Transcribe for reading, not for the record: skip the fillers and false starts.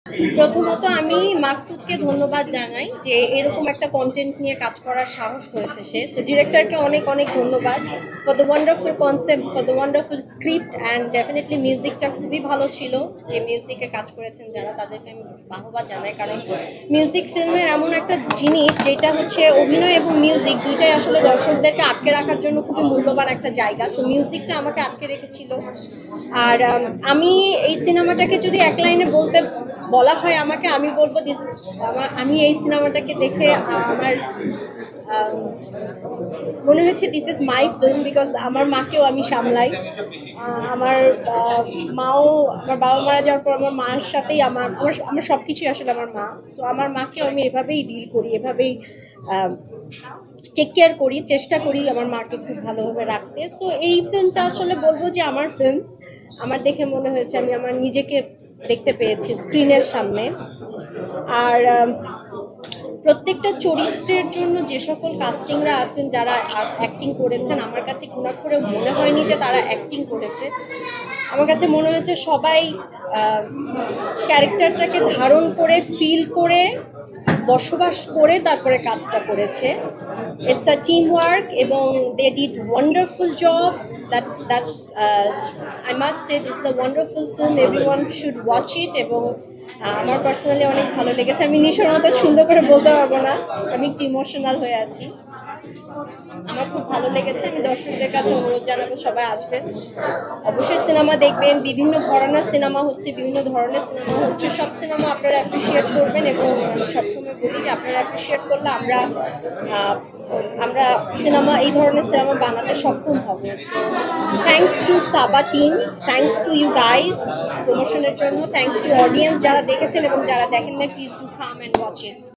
প্রথমত আমি মাকসুদকে ধন্যবাদ জানাই যে এরকম একটা কন্টেন্ট নিয়ে কাজ করার সাহস করেছে সে। সো ডিরেক্টরকে অনেক অনেক ধন্যবাদ for the wonderful concept, for the wonderful script and definitely মিউজিকটা খুবই ভালো ছিল। যে মিউজিকে কাজ করেছেন যারা তাদেরকে আমি বাহবা জানাই, কারণ মিউজিক ফিল্মের এমন একটা জিনিস যেটা হচ্ছে অভিনয় এবং মিউজিক দুইটাই আসলে দর্শকদেরকে আটকে রাখার জন্য খুবই মূল্যবান একটা জায়গা। সো মিউজিকটা আমাকে আটকে রেখেছিল। আর আমি এই সিনেমাটাকে যদি এক লাইনে বলা হয় আমাকে, আমি বলবো আমি এই সিনেমাটাকে দেখে আমার মনে হচ্ছে this is my film, because আমার মাকেও আমি সামলাই। আমার মাও, আমার বাবা মারা যাওয়ার পর আমার মার সাথেই আমার আমার আমার সব কিছুই আসলে আমার মা। সো আমার মাকেও আমি এভাবেই ডিল করি, এভাবেই টেক কেয়ার করি, চেষ্টা করি আমার মাকে খুব ভালোভাবে রাখতে। সো এই ফিল্মটা আসলে বলবো যে আমার ফিল্ম। আমার দেখে মনে হয়েছে আমি আমার নিজেকে দেখতে পেয়েছি স্ক্রিনের সামনে। আর প্রত্যেকটা চরিত্রের জন্য যে সকল কাস্টিংরা আছেন, যারা অ্যাক্টিং করেছেন, আমার কাছে ঘুণাক্ষরে মনে হয়নি যে তারা অ্যাক্টিং করেছে। আমার কাছে মনে হয়েছে সবাই ক্যারেক্টারটাকে ধারণ করে, ফিল করে, বসবাস করে তারপরে কাজটা করেছে। ইটস আ টিম ওয়ার্ক এবং they did wonderful job. That's I must say this is a wonderful film. Everyone should watch it. এবং আমার পার্সোনালি অনেক ভালো লেগেছে। আমি নিশোর মতো সুন্দর করে বলতে পারবো না, আমি একটু ইমোশনাল হয়ে আছি। আমার খুব ভালো লেগেছে। আমি দর্শকদের কাছে অনুরোধ জানাবো সবাই আসবেন, অবশ্যই সিনেমা দেখবেন। বিভিন্ন ধরনের সিনেমা হচ্ছে, সব সিনেমা আপনারা অ্যাপ্রিসিয়েট করবেন। এবং আমি সবসময় বলি যে আপনারা অ্যাপ্রিসিয়েট করলে আমরা সিনেমা, এই ধরনের সিনেমা বানাতে সক্ষম হব। So thanks to Saba team, thanks to you guys প্রমোশনের জন্য, থ্যাংকস টু অডিয়েন্স যারা দেখেছেন এবং যারা দেখেন না, please do come and watch it.